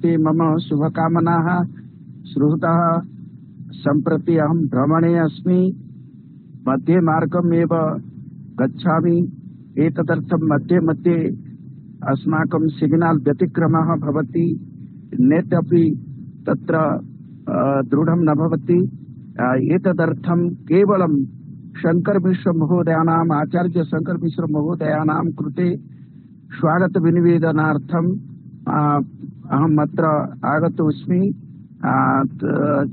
ते मम शुभकामनाः। श्रुतः सम्प्रति अहं भ्रमणे अस्मि, मध्ये मार्गमेव गच्छामि। एतदर्थं मध्ये मध्ये अस्माकं सिग्नल् व्यतिक्रमः भवति, नेट् अपि तत्र दृढं न भवति। एतदर्थं केवलं शंकर मिश्र महोदयानाम्, आचार्य शंकर मिश्र महोदयानां कृते स्वागत विनिवेदनार्थं अहम् अत्र आगतोऽस्मि।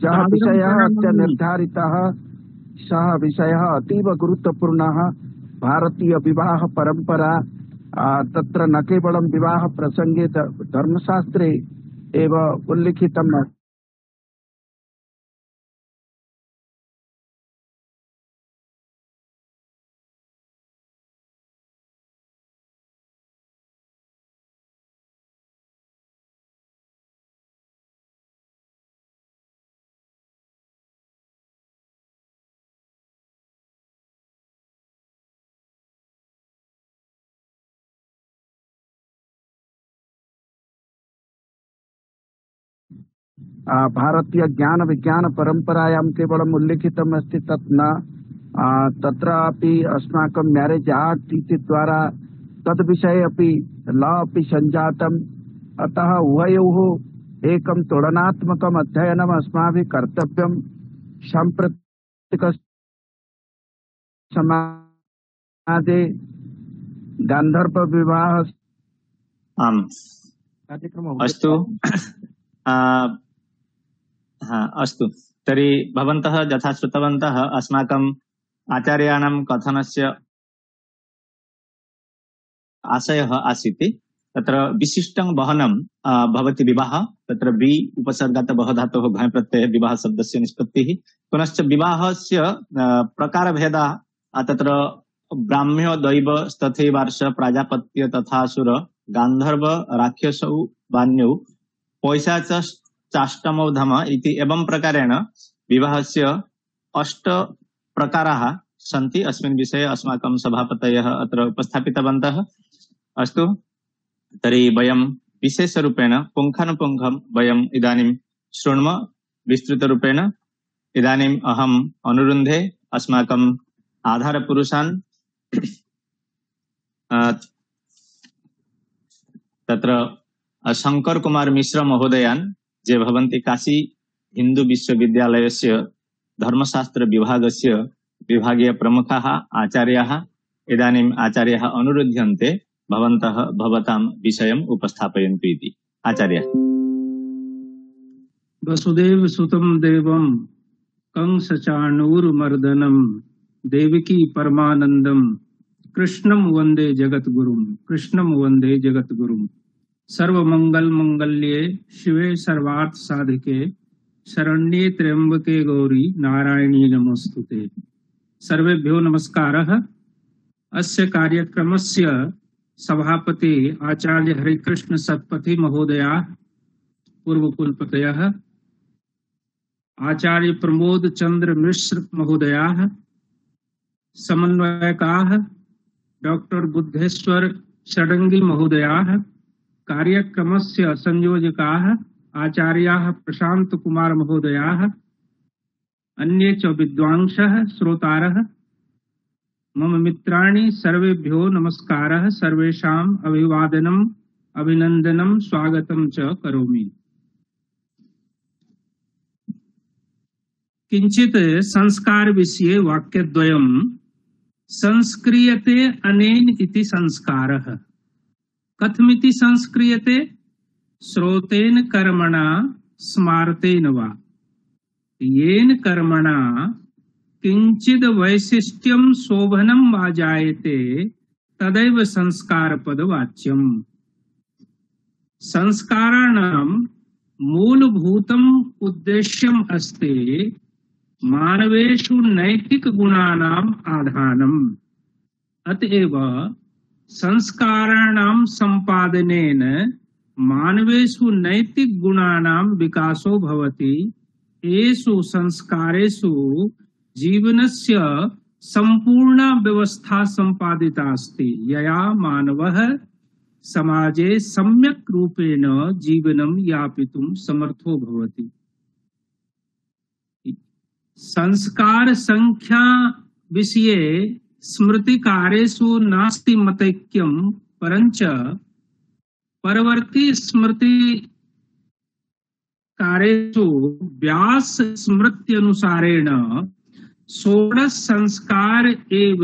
यः विषयः अद्य निर्धारितः सः विषयः अतीव गुरुत्वपूर्णः। भारतीय विवाह परंपरा, तत्र न केवलं विवाह प्रसंगे धर्मशास्त्रे एव उल्लिखितम्। भारतीय ज्ञान विज्ञान परंपरायां केवलम् उल्लिखितम् अस्ति, तत् न। तत्रापि अस्माकं म्यारेज एक्ट इति द्वारा तद् विषये अपि लॉ अपि सञ्जातम्। अतः उभयोः एकं तुलनात्मकम् अध्ययनम् अस्माभिः कर्तव्यम्। साम्प्रतिक समाजे गान्धर्व विवाह कार्यक्रमः अस्तु। अस्तु, तर्हि भवन्तः यथा श्रुतवन्तः अस्माकम् आचार्याणां कथनस्य आशयः आसीत् तत्र विशिष्टं वहनं भवति विवाह। तत्र वि उपसर्गात् वह धातोः घञ् प्रत्ययः विवाह शब्दस्य निष्पत्तिः। पुनश्च विवाहस्य प्रकारभेदाः तत्र ब्राह्म्यो दैव तथैवार्ष प्राजापत्य तथासुर गान्धर्व राक्षसौ वान्यौ पैशाच चाष्टमौ धम इति एवं प्रकारेण विवाहस्य 8 प्रकाराः सन्ति। अस्मिन् विषये अस्माकं सभापतयः अत्र उपस्थापितवन्तः। अस्तु, तर्हि वयं विशेषरूपेण पुङ्खानुपुङ्खं वयम् इदानीं शृण्मः विस्तृतरूपेण। इदानीम् अहम् अनुरुन्धे अस्माकम् आधारपुरुषान् तत्र शंकर कुमार मिश्र महोदयान्, जे भवन्ति काशी हिंदू विश्वविद्यालयस्य धर्मशास्त्र विभागस्य विभागीय प्रमुखाः आचार्याः। इदानीम् आचार्याः अनुरुध्यन्ते भवन्तः भवतां विषयम् उपस्थापयन्तु इति। आचार्य। वसुदेव सुतं देवं कंसचाणूरमर्दनं देवकी परमानंदं कृष्णं वंदे जगद्गुरुं। कृष्णं वंदे जगद्गुरुं। सर्वमंगल मंगल्ये शिवे सर्वार्थ साधिके शरण्ये त्र्यंबके गौरी नारायणी नमोस्तुते। सर्वेभ्यो नमस्कारः। अस्य कार्यक्रमस्य सभापति आचार्य हरिकृष्ण सत्पथी महोदयाः, पूर्वकुलपतयः आचार्य प्रमोद चंद्र मिश्र महोदयाः, समन्वयकाः डॉक्टर बुद्धेश्वर षडंगी महोदयाः, कार्यक्रमस्य संयोजकाः आचार्याः प्रशांत कुमार महोदयाः, अन्ये च विद्वांसः श्रोतारः, मम मित्राणि सर्वेभ्यो नमस्कारः। सर्वेषाम् अभिवादनम् अभिनन्दनं स्वागतं च करोमि। किंचित संस्कार विषये वाक्यद्वयम्। संस्क्रियते अनेन इति संस्कारः। कथमिति संस्क्रियते? श्रोतेन कर्मणा स्मार्तेन वा। येन कर्मणा किंचिद वैशिष्ट्यं शोभनं वा जायते तदैव संस्कार पदवाच्यम्। संस्काराणां मूलभूतम् उद्देश्यम् अस्ति मानवेषु नैतिक गुणानाम् आधानम्। अतएव संस्काराणां संपादनेन मानवेषु नैतिक गुणानां विकासो भवति। एषु संस्कारेषु जीवनस्य संपूर्ण व्यवस्था संपादिता अस्ति, यया मानवः समाजे सम्यक् रूपेण जीवनं यापितुं समर्थो भवति। संस्कार संख्या विषये स्मृतिकारेषु नास्ति मतैक्यं, परञ्च परवर्ती स्मृति कारेषु व्यास स्मृत्यनुसारेण 16 संस्कार एव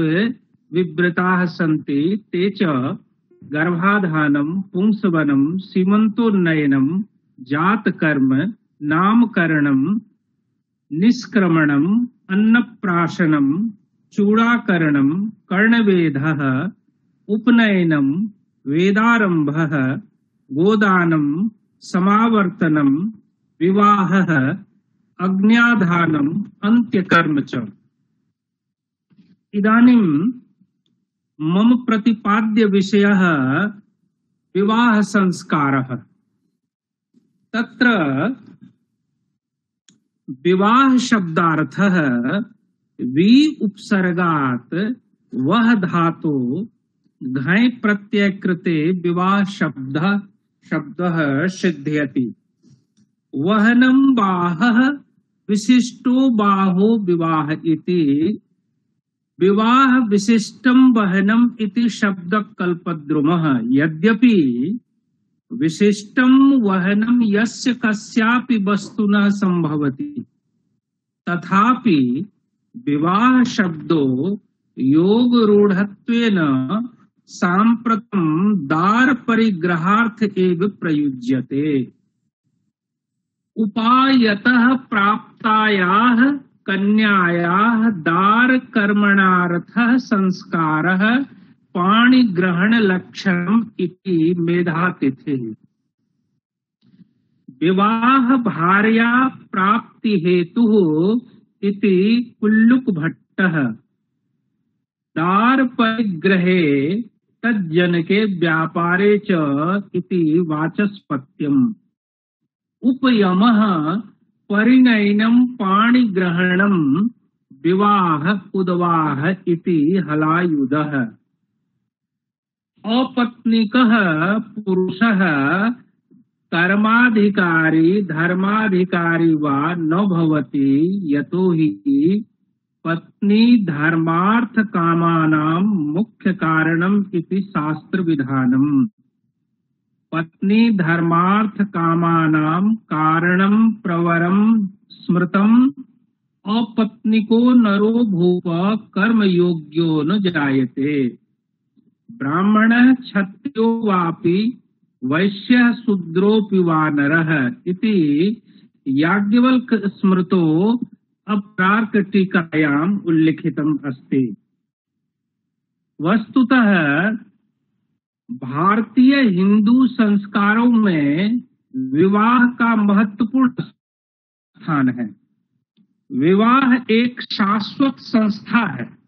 विवृताः सन्ति। ते च गर्भाधानं, पुंसवनं, सीमन्तोन्नयनं, जातकर्म, नामकरणं, निष्क्रमणं, अन्नप्राशनं, चूड़ाकरणं, कर्णवेधः, उपनयनं, वेदारंभः, गोदानं, समावर्तनं, विवाहः, अग्न्याधानम्, अन्त्यकर्म च। इदानीं मम प्रतिपाद्य विषयः विवाह संस्कारः। तत्र विवाह शब्दार्थः वि उपसर्गात् वह धातु घञ प्रत्यय कृते विवाह शब्दः सिद्ध्यति। वहनं बाहः विशिष्टो बाहो विवाह इति। विवाह विशिष्टं वहनम् इति शब्द कल्पद्रुमः। यद्यपि विशिष्टं वहनं यस्य कस्यापि वस्तुनः संभवति, तथापि विवाह शब्दो योग रूढ़त्वेन साम्प्रतं दार परिग्रहार्थ एव प्रयुज्यते। उपायतः प्राप्तायाः कन्यायाः दार कर्मणार्थः संस्कारः पाणिग्रहण लक्षणम् इति मेधातिथिः। विवाह भार्या प्राप्ति हेतुः इति कुल्लुक भट्टः। दार परिग्रहे तज्जनके व्यापारे च इति वाचस्पत्यम्। उपयमः परिणयनं पाणिग्रहणं विवाह उद्वाह इति हलायुधः। अपत्निकः पुरुषः कर्माधिकारी धर्माधिकारी वा न भवति, यतो हि पत्नी धर्मार्थ कामानां मुख्य कारणम् इति शास्त्र विधानम्। पत्नी धर्मार्थ कामानां कारणं प्रवरं स्मृतम्। अपत्निको नरो भूप कर्म योग्यो न जायते। ब्राह्मणः क्षत्रियो वापि वैश्यः शूद्रोऽपि वा नरः इति याज्ञवल्क्य स्मृतो अपरार्क टीकायाम् उल्लिखितम् अस्ति। वस्तुतः भारतीय हिंदू संस्कारों में विवाह का महत्वपूर्ण स्थान है। विवाह एक शाश्वत संस्था है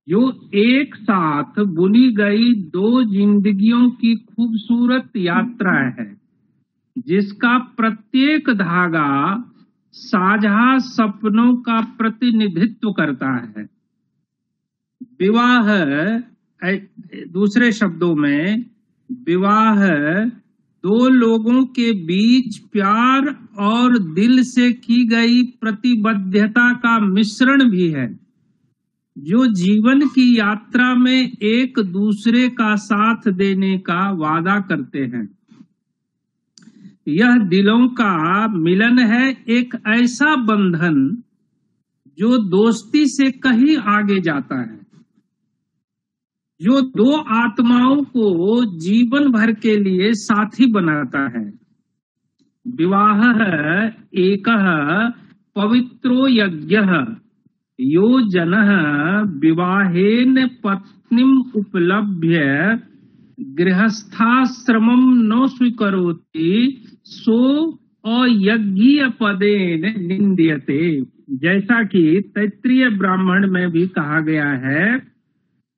जो एक साथ बुनी गई दो जिंदगियों की खूबसूरत यात्रा है, जिसका प्रत्येक धागा साझा सपनों का प्रतिनिधित्व करता है। विवाह, दूसरे शब्दों में विवाह दो लोगों के बीच प्यार और दिल से की गई प्रतिबद्धता का मिश्रण भी है, जो जीवन की यात्रा में एक दूसरे का साथ देने का वादा करते हैं। यह दिलों का मिलन है, एक ऐसा बंधन जो दोस्ती से कहीं आगे जाता है, जो दो आत्माओं को जीवन भर के लिए साथी बनाता है। विवाह एकः पवित्रो यज्ञः यो जनः विवाहेन पत्नीम् उपलभ्य गृहस्थाश्रमं न स्वीकरोति सो अयज्ञीय पदेन निंद्यते। जैसा कि तैत्रीय ब्राह्मण में भी कहा गया है,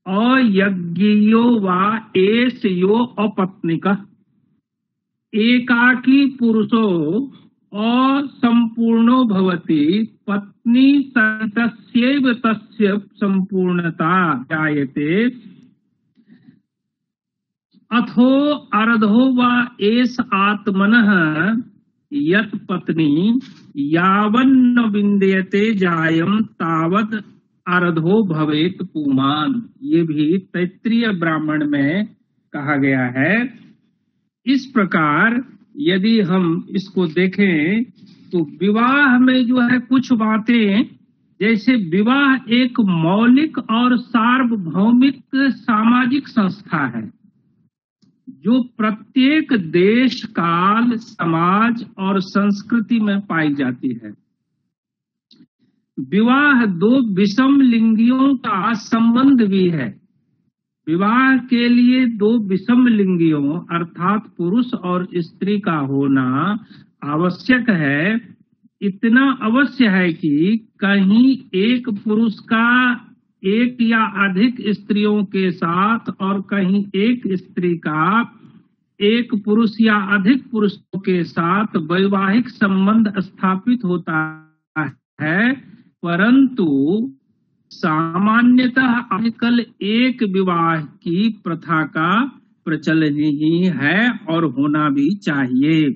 अयज्ञीयो वा एष यो अपत्निकः। एकाकी पुरुषो असंपूर्णो भवति, पत्नी सहितस्यैव तस्य संपूर्णता जायते। अथो अर्धो व एष आत्मनः यत पत्नी यावन्न विन्दयते जायम तावत अर्धो भवेत पुमान। ये भी तैत्तिरीय ब्राह्मण में कहा गया है। इस प्रकार यदि हम इसको देखें तो विवाह में जो है कुछ बातें, जैसे विवाह एक मौलिक और सार्वभौमिक सामाजिक संस्था है जो प्रत्येक देश, काल, समाज और संस्कृति में पाई जाती है। विवाह दो विषम लिंगियों का संबंध भी है। विवाह के लिए दो विषम लिंगियों अर्थात पुरुष और स्त्री का होना आवश्यक है। इतना अवश्य है कि कहीं एक पुरुष का एक या अधिक स्त्रियों के साथ और कहीं एक स्त्री का एक पुरुष या अधिक पुरुषों के साथ वैवाहिक संबंध स्थापित होता है, परंतु सामान्यतः आजकल एक विवाह की प्रथा का प्रचलन ही है और होना भी चाहिए।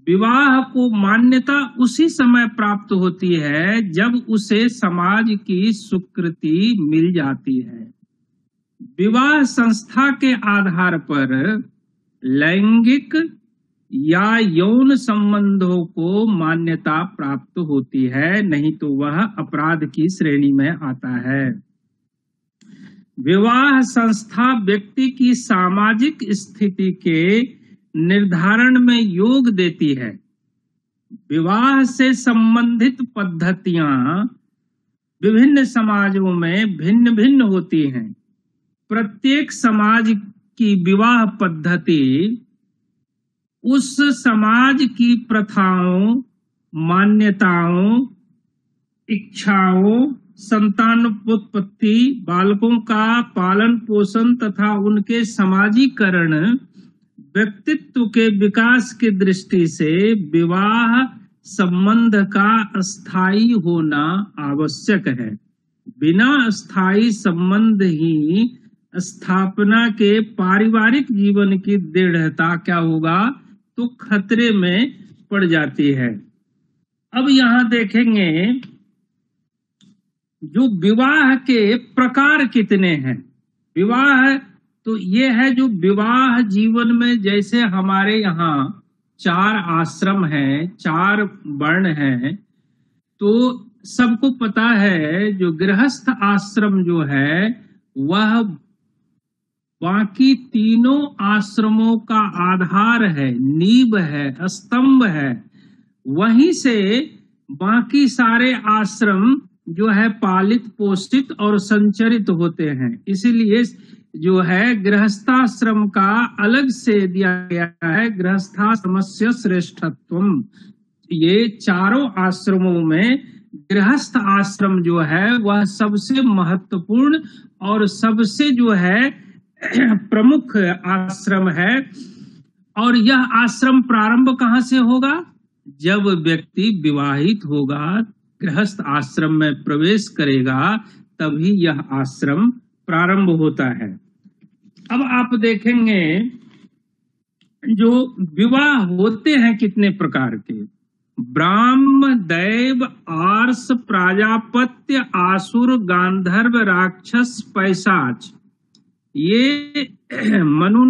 विवाह को मान्यता उसी समय प्राप्त होती है जब उसे समाज की स्वीकृति मिल जाती है। विवाह संस्था के आधार पर लैंगिक या यौन संबंधों को मान्यता प्राप्त होती है, नहीं तो वह अपराध की श्रेणी में आता है। विवाह संस्था व्यक्ति की सामाजिक स्थिति के निर्धारण में योग देती है। विवाह से संबंधित पद्धतियां विभिन्न समाजों में भिन्न भिन्न होती हैं। प्रत्येक समाज की विवाह पद्धति उस समाज की प्रथाओं, मान्यताओं, इच्छाओं, संतानोत्पत्ति, बालकों का पालन पोषण तथा उनके समाजीकरण, व्यक्तित्व के विकास की दृष्टि से विवाह संबंध का स्थायी होना आवश्यक है। बिना स्थायी संबंध ही स्थापना के पारिवारिक जीवन की दृढ़ता क्या होगा तो खतरे में पड़ जाती है। अब यहाँ देखेंगे जो विवाह के प्रकार कितने हैं। विवाह तो ये है जो विवाह जीवन में, जैसे हमारे यहाँ 4 आश्रम हैं, 4 वर्ण हैं, तो सबको पता है जो गृहस्थ आश्रम जो है वह बाकी तीनों आश्रमों का आधार है, नींव है, स्तंभ है। वहीं से बाकी सारे आश्रम जो है पालित, पोषित और संचरित होते हैं। इसीलिए जो है गृहस्थाश्रम का अलग से दिया गया है, गृहस्थाश्रमस्य श्रेष्ठत्वम। ये चारों आश्रमों में गृहस्थ आश्रम जो है वह सबसे महत्वपूर्ण और सबसे जो है प्रमुख आश्रम है। और यह आश्रम प्रारंभ कहाँ से होगा? जब व्यक्ति विवाहित होगा, गृहस्थ आश्रम में प्रवेश करेगा, तभी यह आश्रम प्रारंभ होता है। अब आप देखेंगे जो विवाह होते हैं कितने प्रकार के। ब्राह्म, दैव, आर्ष, प्राजापत्य, आसुर, गांधर्व, राक्षस, पैशाच, ये मनु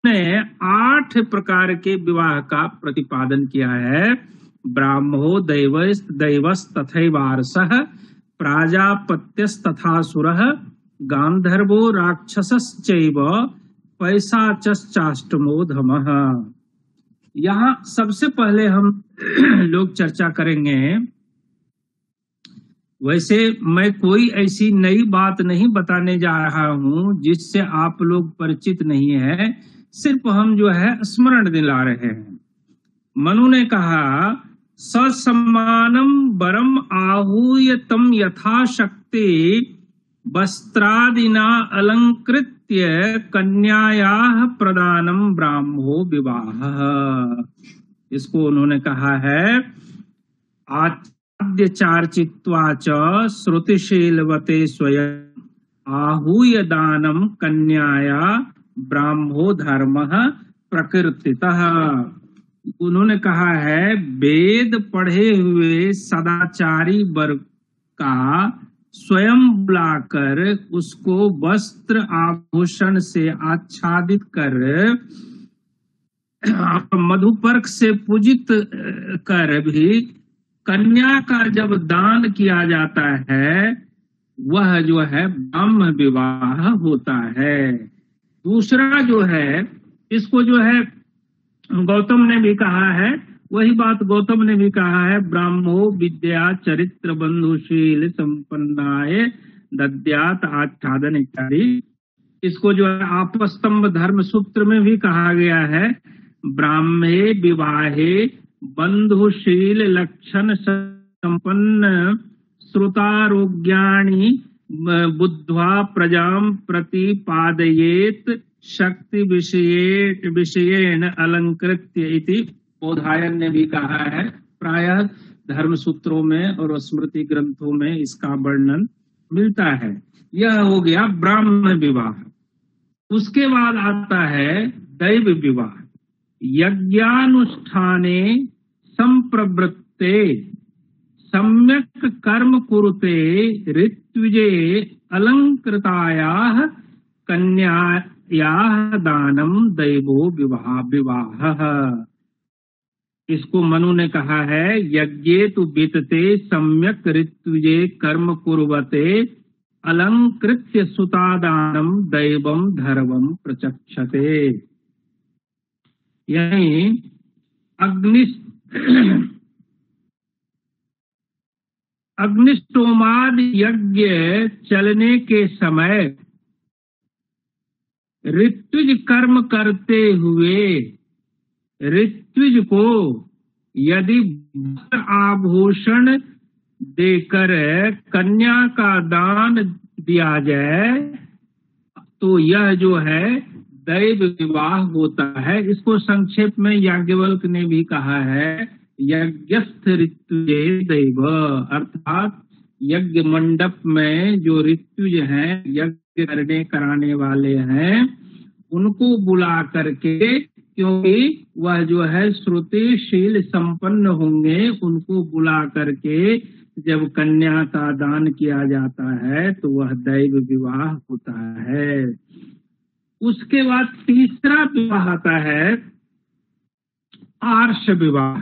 ने 8 प्रकार के विवाह का प्रतिपादन किया है। ब्राह्मो दैवस तथैवार्षः, प्राजापत्यस तथासुरः, गांधर्वो राक्षसश्चैव, पैशाचश्चाष्टमो धमः। यहाँ सबसे पहले हम लोग चर्चा करेंगे। वैसे मैं कोई ऐसी नई बात नहीं बताने जा रहा हूँ जिससे आप लोग परिचित नहीं है, सिर्फ हम जो है स्मरण दिला रहे हैं। मनु ने कहा ससम्मानम वरम आहूय तम यथाशक्ति वस्त्रादिना अलंकृत्य कन्यायाः प्रदानम ब्राह्मो विवाह। इसको उन्होंने कहा है आद्य चार्चित्वा च श्रुतिशीलवते स्वयं आहूय दानम कन्याया ब्राह्मो धर्मः प्रकृतितः। उन्होंने कहा है वेद पढ़े हुए सदाचारी वर्ग का स्वयं बुलाकर उसको वस्त्र आभूषण से आच्छादित कर मधुपर्क से पूजित कर भी कन्या का जब दान किया जाता है वह जो है ब्रह्म विवाह होता है। दूसरा जो है इसको जो है गौतम ने भी कहा है, वही बात गौतम ने भी कहा है, ब्राह्मो विद्या चरित्र बंधुशील संपन्नाय दद्यात आच्छादन इत्यादि। इसको जो है आपस्तंभ धर्म सूत्र में भी कहा गया है, ब्राह्मे विवाहे बंधुशील लक्षण संपन्न श्रुतारोग्याणि बुद्ध्वा प्रजाम प्रतिपादयेत शक्ति विषयेण अलंकृत्य इति बोधायन ने भी कहा है। प्रायः धर्म सूत्रों में और स्मृति ग्रंथों में इसका वर्णन मिलता है। यह हो गया ब्राह्मण विवाह। उसके बाद आता है दैव विवाह। यज्ञानुष्ठाने संप्रवृत्ते सम्यक कर्म कुरुते ऋत्विजे अलंकृतायाः कन्यायाः दानम दैवो विवाह। इसको मनु ने कहा है, यज्ञे तु वितते सम्यक ऋत्विजे कर्म कुर्वते अलंकृत्य सुतादानम दैवम धर्मम प्रचक्षते। यानी अग्निष्टोमाद यज्ञ चलने के समय ऋत्विज कर्म करते हुए ऋत्विज को यदि आभूषण देकर कन्या का दान दिया जाए तो यह जो है दैव विवाह होता है। इसको संक्षेप में याज्ञवल्क्य ने भी कहा है, यज्ञस्थ ऋत्विजे दैव, अर्थात यज्ञ मंडप में जो ऋत्विज हैं, यज्ञ करने कराने वाले हैं, उनको बुला करके, क्योंकि वह जो है श्रुतिशील संपन्न होंगे, उनको बुला करके जब कन्या का दान किया जाता है तो वह दैव विवाह होता है। उसके बाद तीसरा विवाह आता है आर्ष विवाह।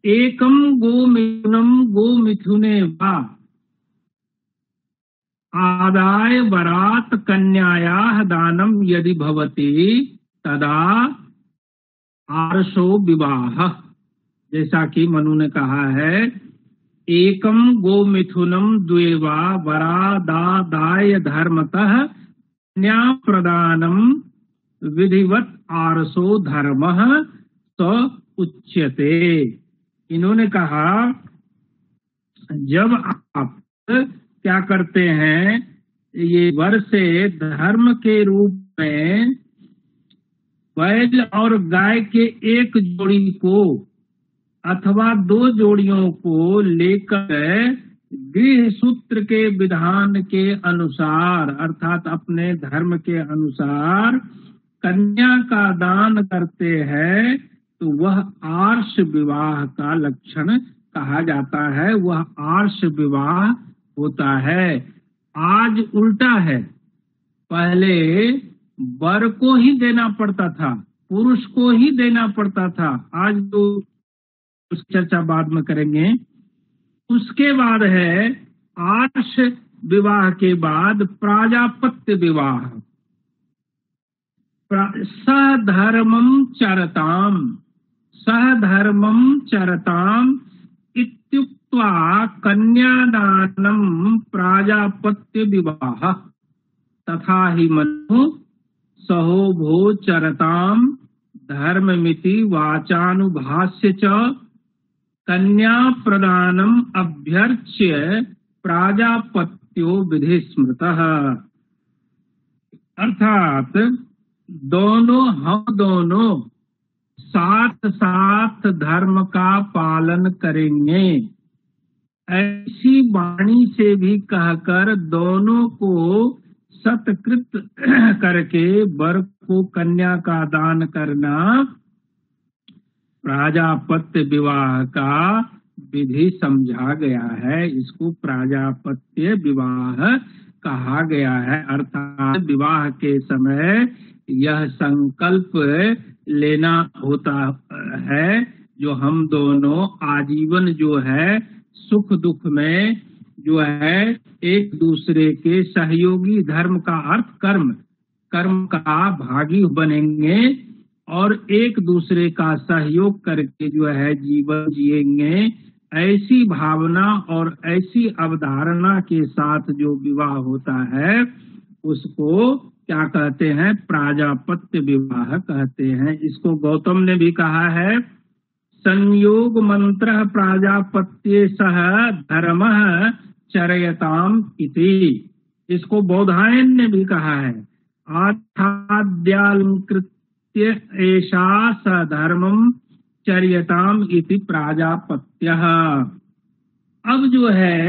एकम गोमिथुने वा आदाय वरात कन्यायाः दानम यदि भवति तदा आर्षो विवाह। जैसा कि मनु ने कहा है, एकम गोमिथुनम द्वेवा वरादाय धर्मतः कन्या प्रदानम विधिवत आर्षो धर्मः स उच्यते। इन्होंने कहा जब आप क्या करते हैं, ये वर से धर्म के रूप में बैल और गाय के एक जोड़ी को अथवा दो जोड़ियों को लेकर गृह सूत्र के विधान के अनुसार, अर्थात अपने धर्म के अनुसार कन्या का दान करते हैं तो वह आर्ष विवाह का लक्षण कहा जाता है, वह आर्ष विवाह होता है। आज उल्टा है, पहले वर को ही देना पड़ता था, पुरुष को ही देना पड़ता था। आज तो उसकी चर्चा बाद में करेंगे। उसके बाद है आर्ष विवाह के बाद प्राजापत्य विवाह। सधर्मम चरताम इत्युक्त्वा कन्यादानम प्राजापत्य विवाह तथा ही मनु सहोभो चरताम धर्ममिति वाचानुभाष्य च कन्या प्रदानम अभ्यर्च्य प्राजापत्यो विधि स्मृतः। अर्थात हम दोनों साथ साथ धर्म का पालन करेंगे, ऐसी वाणी से भी कहकर दोनों को सत्कृत करके वर को कन्या का दान करना प्राजापत्य विवाह का विधि समझा गया है। इसको प्राजापत्य विवाह कहा गया है। अर्थात विवाह के समय यह संकल्प लेना होता है जो हम दोनों आजीवन जो है सुख दुख में जो है एक दूसरे के सहयोगी, धर्म का अर्थ कर्म, कर्म का भागी बनेंगे और एक दूसरे का सहयोग करके जो है जीवन जिएंगे। ऐसी भावना और ऐसी अवधारणा के साथ जो विवाह होता है उसको क्या कहते हैं? प्राजापत्य विवाह कहते हैं। इसको गौतम ने भी कहा है, संयोग मंत्र प्राजापत्ये सह धर्म चरयताम इति। इसको बौधायन ने भी कहा है, आठाद्यालंकृत्य एषा सधर्मम चर्यताम इति प्राजापत्यः। अब जो है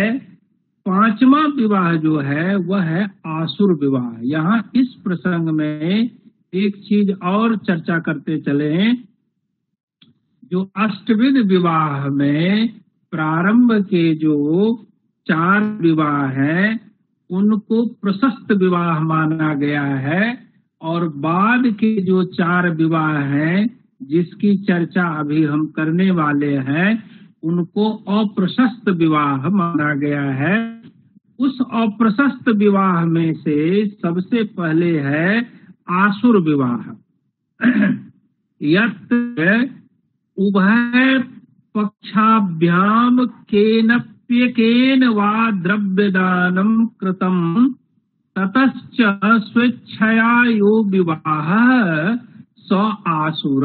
पांचवा विवाह जो है वह है आसुर विवाह। यहाँ इस प्रसंग में एक चीज और चर्चा करते चले, जो अष्टविध विवाह में प्रारंभ के जो 4 विवाह हैं उनको प्रशस्त विवाह माना गया है और बाद के जो 4 विवाह हैं जिसकी चर्चा अभी हम करने वाले हैं उनको अप्रशस्त विवाह माना गया है। उस अप्रशस्त विवाह में से सबसे पहले है आसुर विवाह। यत् उभय पक्षाभ्याम केनप्यकेन वा द्रव्यदानम कृतम ततश्च स्वेच्छया यो विवाह स आसुर,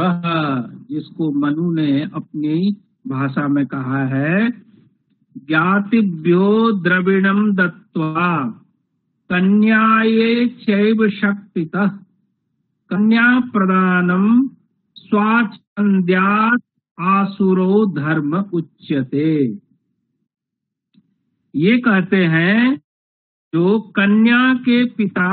जिसको मनु ने अपनी भाषा में कहा है, ज्ञातिभ्यो द्रविणम दत्त्वा कन्याये चैव शक्तितः कन्या प्रदानम स्वाच्छन्द्यात् आसुरो धर्म उच्यते। ये कहते हैं जो कन्या के पिता,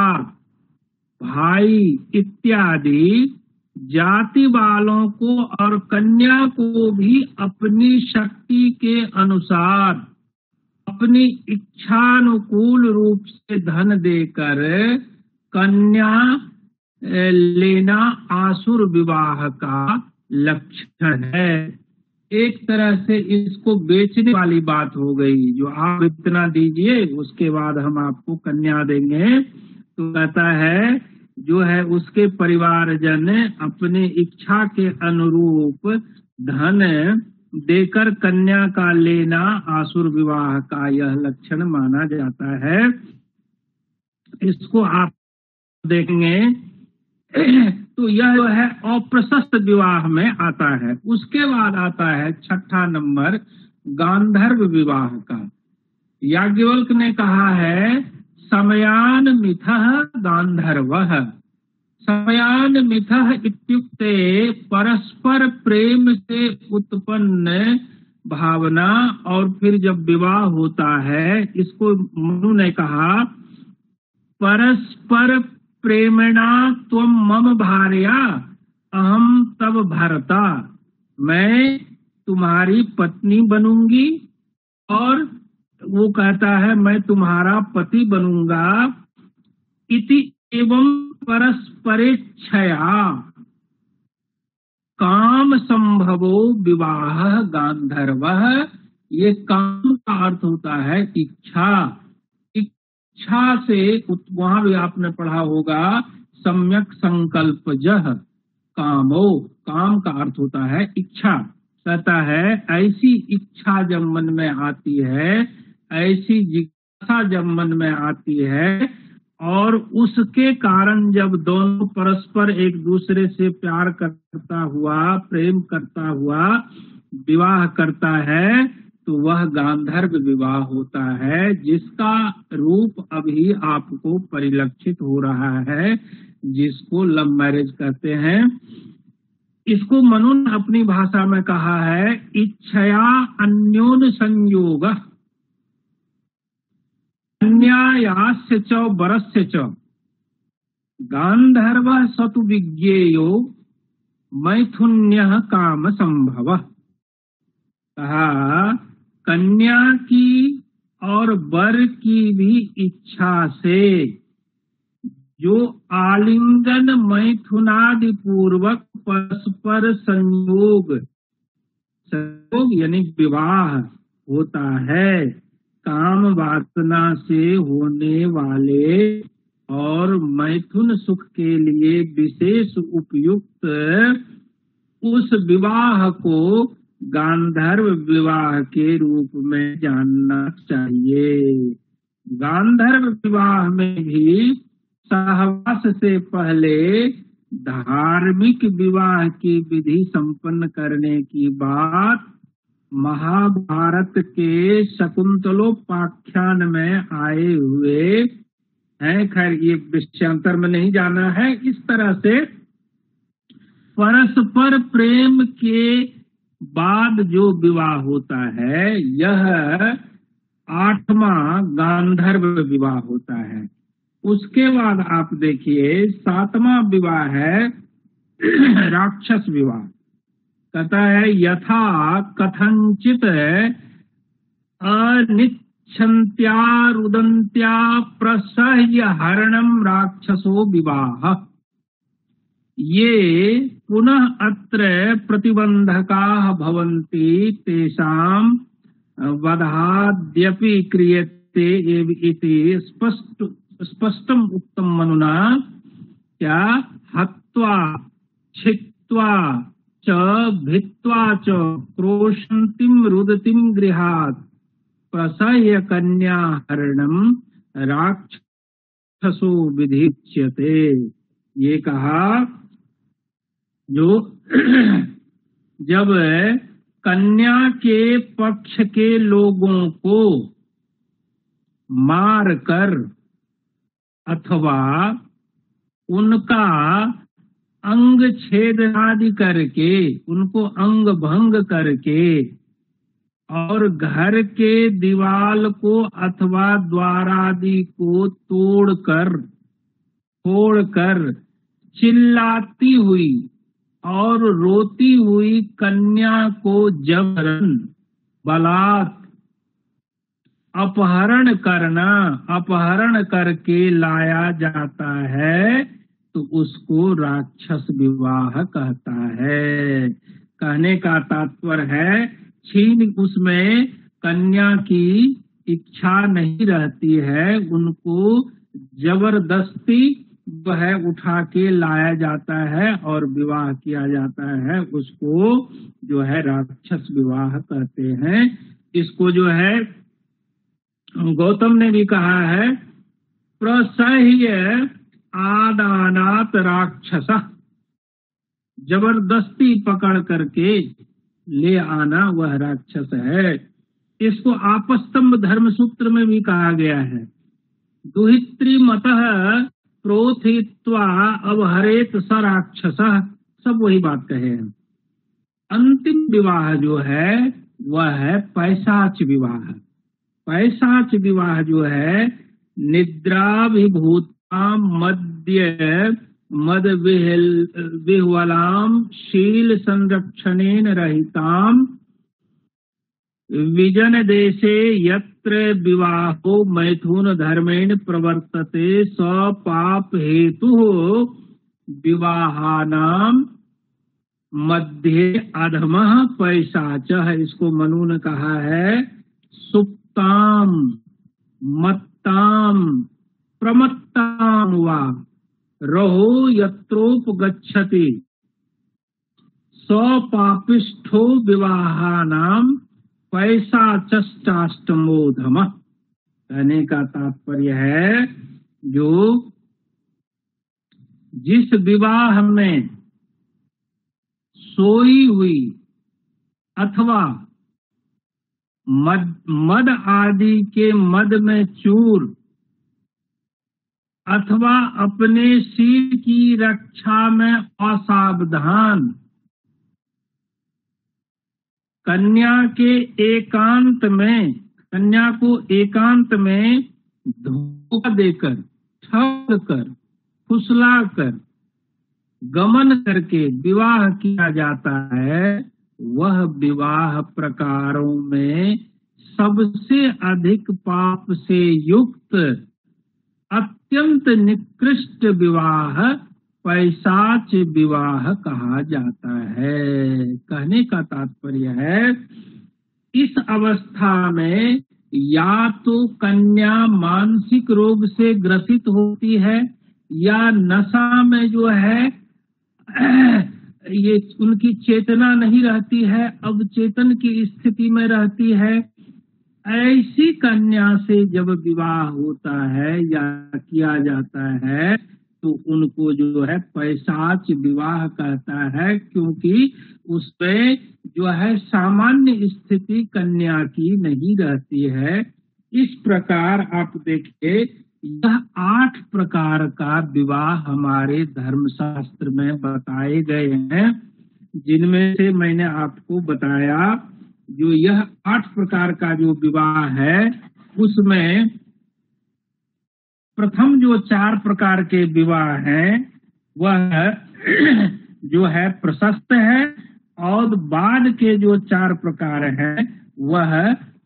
भाई इत्यादि जाति वालों को और कन्या को भी अपनी शक्ति के अनुसार अपनी इच्छानुकूल रूप से धन देकर कन्या लेना आसुर विवाह का लक्षण है। एक तरह से इसको बेचने वाली बात हो गई, जो आप इतना दीजिए उसके बाद हम आपको कन्या देंगे। तो कहता है जो है उसके परिवारजन अपने इच्छा के अनुरूप धन देकर कन्या का लेना आसुर विवाह का यह लक्षण माना जाता है। इसको आप देखेंगे तो यह जो है अप्रशस्त विवाह में आता है। उसके बाद आता है 6ठा नंबर गांधर्व विवाह का। याज्ञवल्क्य ने कहा है समयान मिथः गांधर्वः। समयान मिथः इत्युक्ते परस्पर प्रेम से उत्पन्न भावना, और फिर जब विवाह होता है इसको मनु ने कहा परस्पर प्रेमणा त्वं मम भार्या अहम तव भर्ता। मैं तुम्हारी पत्नी बनूंगी और वो कहता है मैं तुम्हारा पति बनूंगा। इति एवं परस्परेच्छया काम संभवो विवाह गांधर्वः। ये काम का अर्थ होता है इच्छा। इच्छा से वहां भी आपने पढ़ा होगा सम्यक संकल्पजः कामो। काम का अर्थ होता है इच्छा। कहता है ऐसी इच्छा जब मन में आती है, ऐसी जिज्ञासा जब मन में आती है और उसके कारण जब दोनों परस्पर एक दूसरे से प्यार करता हुआ, प्रेम करता हुआ विवाह करता है तो वह गांधर्व विवाह होता है, जिसका रूप अभी आपको परिलक्षित हो रहा है, जिसको लव मैरिज कहते हैं। इसको मनु ने अपनी भाषा में कहा है इच्छया अन्योन संयोग। कन्यायास्य च वरस्य च गांधर्वः सतु विज्ञेयो मैथुन्यः काम संभवः। कहा कन्या की और वर की भी इच्छा से जो आलिंगन मैथुनादि पूर्वक परस्पर संयोग यानी विवाह होता है, काम वासना से होने वाले और मैथुन सुख के लिए विशेष उपयुक्त उस विवाह को गांधर्व विवाह के रूप में जानना चाहिए। गांधर्व विवाह में भी सहवास से पहले धार्मिक विवाह की विधि संपन्न करने की बात महाभारत के शकुंतलोपाख्यान में आए हुए हैं। खैर ये विषयांतर में नहीं जाना है। इस तरह से परस्पर प्रेम के बाद जो विवाह होता है यह 8वां गांधर्व विवाह होता है। उसके बाद आप देखिए 7वां विवाह है राक्षस विवाह। कहता है यथा कथंचित अनिच्छन्त्या रुदन्त्या प्रसह्य हरणम राक्षसो विवाह। ये पुनः अत्र प्रतिबंधकाः भवन्ति तेषां वधाद्यपि क्रियते एव इति स्पष्टम उक्तम मनुना। क्या हत्वा छित्त्वा च भित्त्वा च क्रोशन्तिम रुदतिम गृहात् प्रसह्य कन्या हरणम राक्षसो विधिच्यते। ये कहा जो जब कन्या के पक्ष के लोगों को मार कर अथवा उनका अंग छेद आदि करके उनको अंग भंग करके और घर के दीवाल को अथवा द्वार आदि को तोड़कर चिल्लाती हुई और रोती हुई कन्या को जबरन बलात् अपहरण करके लाया जाता है तो उसको राक्षस विवाह कहता है। कहने का तात्पर्य है छीन उसमें कन्या की इच्छा नहीं रहती है, उनको जबरदस्ती जो है उठा के लाया जाता है और विवाह किया जाता है, उसको जो है राक्षस विवाह कहते हैं। इसको जो है गौतम ने भी कहा है प्रसह्य आदानात राक्षस, जबरदस्ती पकड़ करके ले आना वह राक्षस है। इसको आपस्तंभ धर्म सूत्र में भी कहा गया है दुहित्री मतः प्रोथित्वा अवहरेत स राक्षस, सब वही बात कहे हैं। अंतिम विवाह जो है वह है पैशाच विवाह। पैशाच विवाह जो है निद्राभिभूता मद विह्वलाम शील संरक्षणेन रहिताम विजन देशे यत्र विवाहो मैथुन धर्मेण प्रवर्तते स पाप हेतु विवाहानाम मध्य अधमः पैशाचः। इसको मनु ने कहा है सुप्ताम मत्ताम प्रमत्ताम वा रहो यत्रोपगच्छति स्वपापिष्ठो विवाहानाम पैशाचाष्टमोधम। कहने का तात्पर्य है जो जिस विवाह में सोई हुई अथवा मद आदि के मद में चूर अथवा अपने शील की रक्षा में असावधान कन्या को एकांत में धोखा देकर, ठग कर, फुसला कर, गमन करके विवाह किया जाता है, वह विवाह प्रकारों में सबसे अधिक पाप से युक्त अत्यंत निकृष्ट विवाह पैशाच विवाह कहा जाता है। कहने का तात्पर्य है, इस अवस्था में या तो कन्या मानसिक रोग से ग्रसित होती है, या नशा में जो है ये उनकी चेतना नहीं रहती है, अवचेतन की स्थिति में रहती है। ऐसी कन्या से जब विवाह होता है या किया जाता है तो उनको जो है पैशाच विवाह कहता है, क्योंकि उसमें जो है सामान्य स्थिति कन्या की नहीं रहती है। इस प्रकार आप देखिए, यह 8 प्रकार का विवाह हमारे धर्मशास्त्र में बताए गए हैं, जिनमें से मैंने आपको बताया जो यह 8 प्रकार का जो विवाह है, उसमें प्रथम जो 4 प्रकार के विवाह हैं वह जो है प्रशस्त है, और बाद के जो 4 प्रकार हैं वह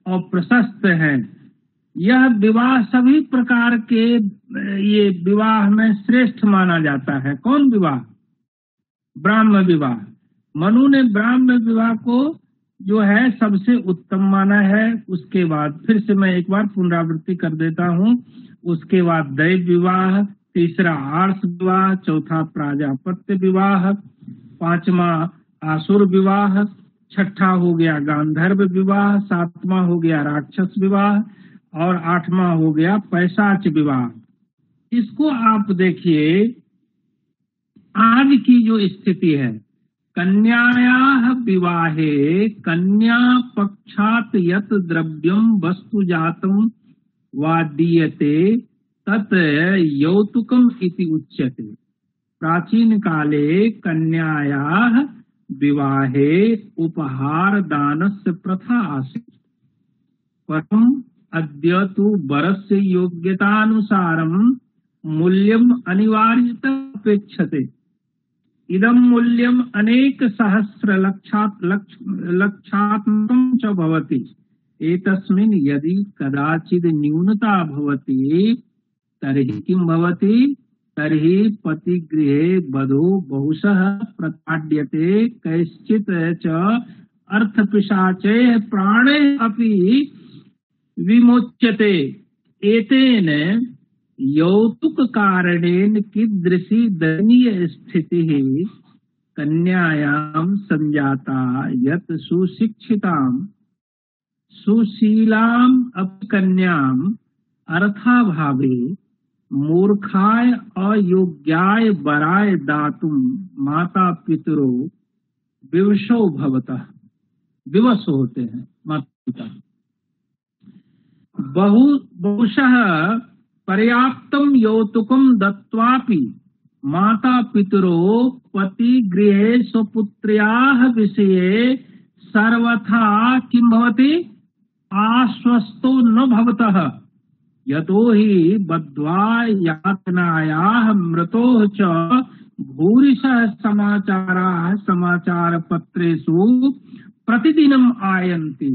अप्रशस्त है। यह विवाह सभी प्रकार के ये विवाह में श्रेष्ठ माना जाता है। कौन विवाह? ब्राह्म विवाह। मनु ने ब्राह्म विवाह को जो है सबसे उत्तम माना है। उसके बाद फिर से मैं एक बार पुनरावृत्ति कर देता हूँ। उसके बाद दैव विवाह, तीसरा आर्ष विवाह, चौथा प्राजापत्य विवाह, पांचवा आसुर विवाह, छठा हो गया गांधर्व विवाह, सातवां हो गया राक्षस विवाह, और 8वां हो गया पैशाच विवाह। इसको आप देखिए, आज की जो स्थिति है, कन्यायाः विवाहे कन्या पक्षात यत द्रव्यम वस्तु जातम वा दीयते तत् यौतुकम इति उच्यते। प्राचीन काले कन्यायाः विवाहे उपहार दानस्य प्रथा आसीत्, परम अद्य तु वरस्य योग्यतानुसारं मूल्यम अनिवार्यतः अपेक्षते। इदं मूल्यम अनेक सहस्र लक्षात्मकं च भवति। एतस्मिन् यदि कदाचित् न्यूनता भवति तर्हि किं भवति? तर्हि पतिगृहे वधू बहुशः प्रताड्यते, कैश्चित् च अर्थपिशाचैः प्राणैः अपि विमोच्यते। एतेन यौतुक कारणेन कीदृशी दयनीय स्थितिः कन्यायां संजाता यत् सुशिक्षितां सुशीलां अपि कन्यां अर्थाभावे मूर्खाय अयोग्याय वराय दातुं माता पितरो विवशो भवतः। विवश होते हैं माता पिता। बहुशः पर्याप्तम यौतुकम दत्वापि माता पितरो पति गृहे स्वपुत्र्याः विषये सर्वथा किं भवति? आश्वस्तो न भवतः। यतो हि बद्ध्वा यातनायाः मृतोः च भूरिशः समाचाराः समाचारपत्रेषु प्रतिदिनम् आयन्ति।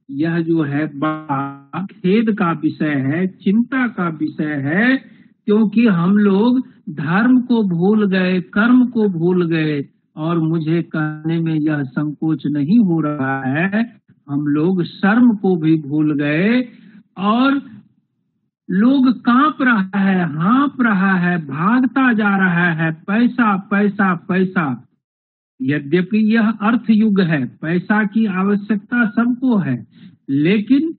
यह जो है बड़ा खेद का विषय है, चिंता का विषय है, क्योंकि हम लोग धर्म को भूल गए, कर्म को भूल गए, और मुझे कहने में यह संकोच नहीं हो रहा है, हम लोग शर्म को भी भूल गए, और लोग कांप रहा है, हाँप रहा है, भागता जा रहा है, पैसा पैसा पैसा। यद्यपि यह अर्थ युग है, पैसा की आवश्यकता सबको है, लेकिन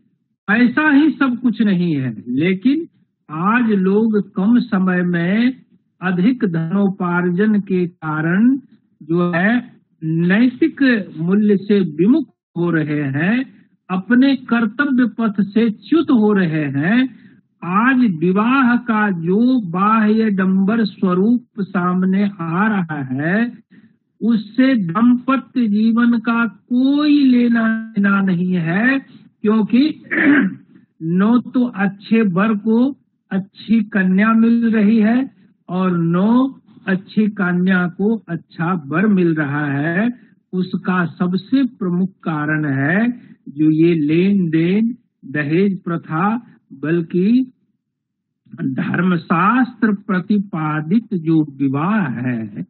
पैसा ही सब कुछ नहीं है। लेकिन आज लोग कम समय में अधिक धनोपार्जन के कारण जो है नैतिक मूल्य से विमुख हो रहे हैं, अपने कर्तव्य पथ से च्युत हो रहे हैं। आज विवाह का जो बाह्य डंबर स्वरूप सामने आ रहा है, उससे दाम्पत्य जीवन का कोई लेना देना नहीं है, क्योंकि नो तो अच्छे वर को अच्छी कन्या मिल रही है और नो अच्छी कन्या को अच्छा वर मिल रहा है। उसका सबसे प्रमुख कारण है जो ये लेन देन दहेज प्रथा, बल्कि धर्मशास्त्र प्रतिपादित जो विवाह है।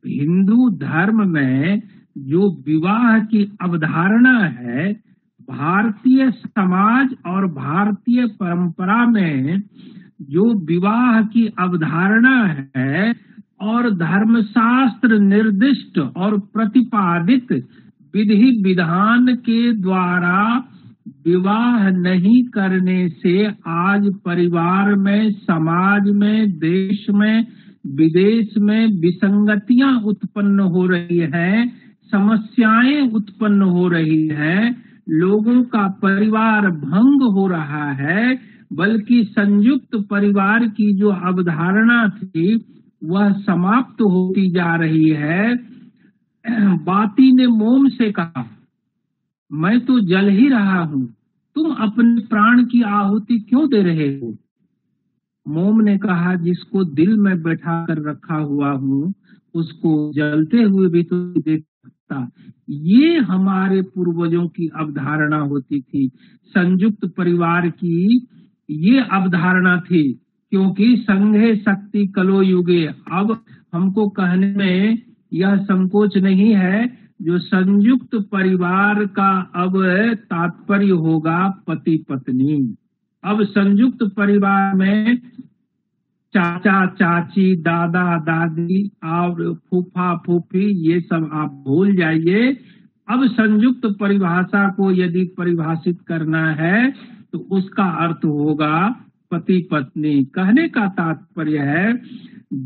हिंदू धर्म में जो विवाह की अवधारणा है, भारतीय समाज और भारतीय परंपरा में जो विवाह की अवधारणा है और धर्मशास्त्र निर्दिष्ट और प्रतिपादित विधि विधान के द्वारा विवाह नहीं करने से आज परिवार में, समाज में, देश में, विदेश में विसंगतियां उत्पन्न हो रही हैं, समस्याएं उत्पन्न हो रही हैं, लोगों का परिवार भंग हो रहा है, बल्कि संयुक्त परिवार की जो अवधारणा थी वह समाप्त होती जा रही है। बाती ने मोम से कहा, मैं तो जल ही रहा हूँ, तुम अपने प्राण की आहुति क्यों दे रहे हो? मोम ने कहा, जिसको दिल में बैठा कर रखा हुआ हूँ उसको जलते हुए भी तो देख सकता। ये हमारे पूर्वजों की अवधारणा होती थी, संयुक्त परिवार की ये अवधारणा थी, क्योंकि संघे शक्ति कलो युगे। अब हमको कहने में यह संकोच नहीं है, जो संयुक्त परिवार का अब तात्पर्य होगा पति पत्नी। अब संयुक्त परिवार में चाचा चाची, दादा दादी और फूफा फूफी ये सब आप भूल जाइए। अब संयुक्त परिभाषा को यदि परिभाषित करना है तो उसका अर्थ होगा पति पत्नी। कहने का तात्पर्य है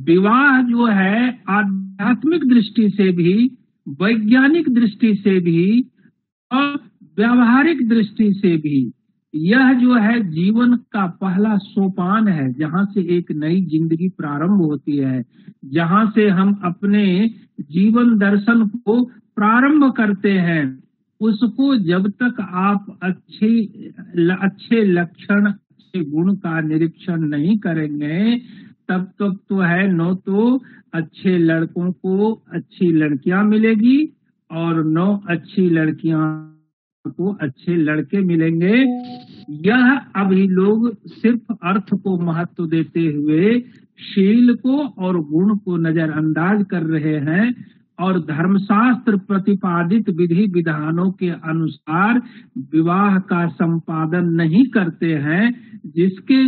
विवाह जो है आध्यात्मिक दृष्टि से भी, वैज्ञानिक दृष्टि से भी और व्यावहारिक दृष्टि से भी यह जो है जीवन का पहला सोपान है, जहाँ से एक नई जिंदगी प्रारंभ होती है, जहाँ से हम अपने जीवन दर्शन को प्रारंभ करते हैं। उसको जब तक आप अच्छे लक्षण, अच्छे गुण का निरीक्षण नहीं करेंगे तब तक तो है न तो अच्छे लड़कों को अच्छी लड़कियां मिलेगी और न अच्छी लड़कियां को अच्छे लड़के मिलेंगे। यह अभी लोग सिर्फ अर्थ को महत्व देते हुए शील को और गुण को नजरअंदाज कर रहे हैं और धर्मशास्त्र प्रतिपादित विधि विधानों के अनुसार विवाह का संपादन नहीं करते हैं, जिसके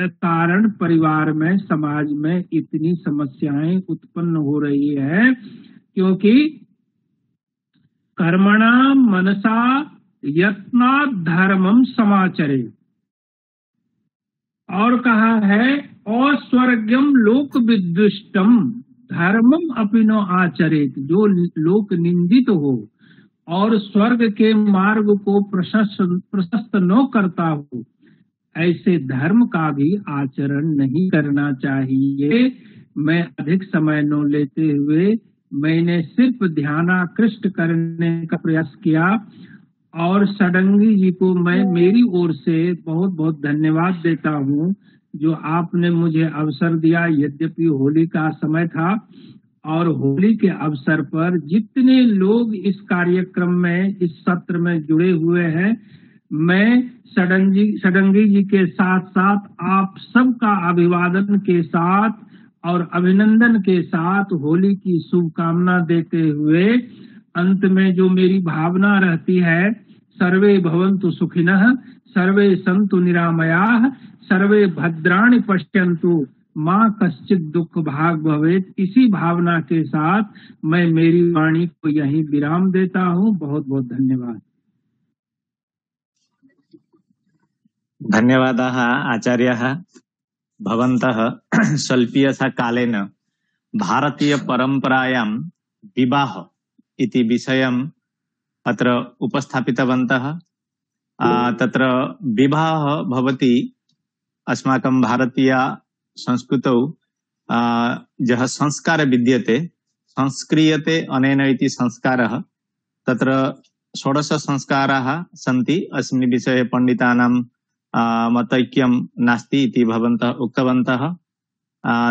कारण परिवार में, समाज में इतनी समस्याएं उत्पन्न हो रही है। क्योंकि कर्मणा मनसा यत्नात् धर्मम समाचरे, और कहा है अस्वर्ग्यम लोक विदुष्टम धर्मम अपिनो आचरेत। जो लोक निंदित हो और स्वर्ग के मार्ग को प्रशस्त न करता हो, ऐसे धर्म का भी आचरण नहीं करना चाहिए। मैं अधिक समय न लेते हुए मैंने सिर्फ ध्यानाकृष्ट करने का प्रयास किया और षडंगी जी को मैं मेरी ओर से बहुत बहुत धन्यवाद देता हूँ जो आपने मुझे अवसर दिया। यद्यपि होली का समय था और होली के अवसर पर जितने लोग इस कार्यक्रम में, इस सत्र में जुड़े हुए हैं, मैं षडंगी जी के साथ साथ आप सबका अभिवादन के साथ और अभिनंदन के साथ होली की शुभकामना देते हुए अंत में जो मेरी भावना रहती है, सर्वे भवन्तु सुखिनः, सर्वे सन्तु निरामयाः, सर्वे भद्राणि पश्यन्तु, माँ कश्चित दुख भाग भवेत्। इसी भावना के साथ मैं मेरी वाणी को यहीं विराम देता हूँ। बहुत बहुत धन्यवाद। धन्यवादाः आचार्याः। भवन्तः स्वल्पीयसा कालेन भारतीय परम्परायां विवाह इति विषयम् अत्र उपस्थापितवन्तः। तत्र विवाह भवति अस्माकं भारतीय संस्कृतौ यः संस्कार विद्यते, संस्क्रियते अनेन इति संस्कारः। तत्र षोडश संस्काराः सन्ति। अस्मिन् विषये पंडितानां मतैक्यं नास्ति इति भवन्तः उक्तवन्तः।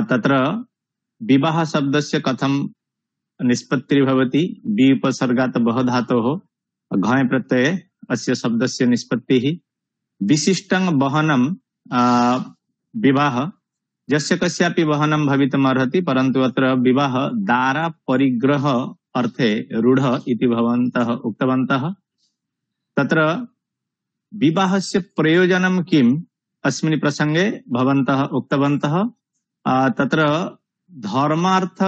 तत्र विवाह शब्दस्य कथं निष्पत्तिर्भवति? विपसर्गात् बह धातोः घञ् प्रत्यये अस्य शब्दस्य निष्पत्तिः। विशिष्टं वहनं विवाह यस्य कस्यापि वहनं भवितुम् अर्हति, परन्तु अत्र विवाह दारा परिग्रह अर्थे रूढ इति भवन्तः उक्तवन्तः। तत्र विवाहस्य प्रयोजनं किम् अस्मिन् प्रसंगे भवन्तः उक्तवन्तः। तत्र धर्मार्थ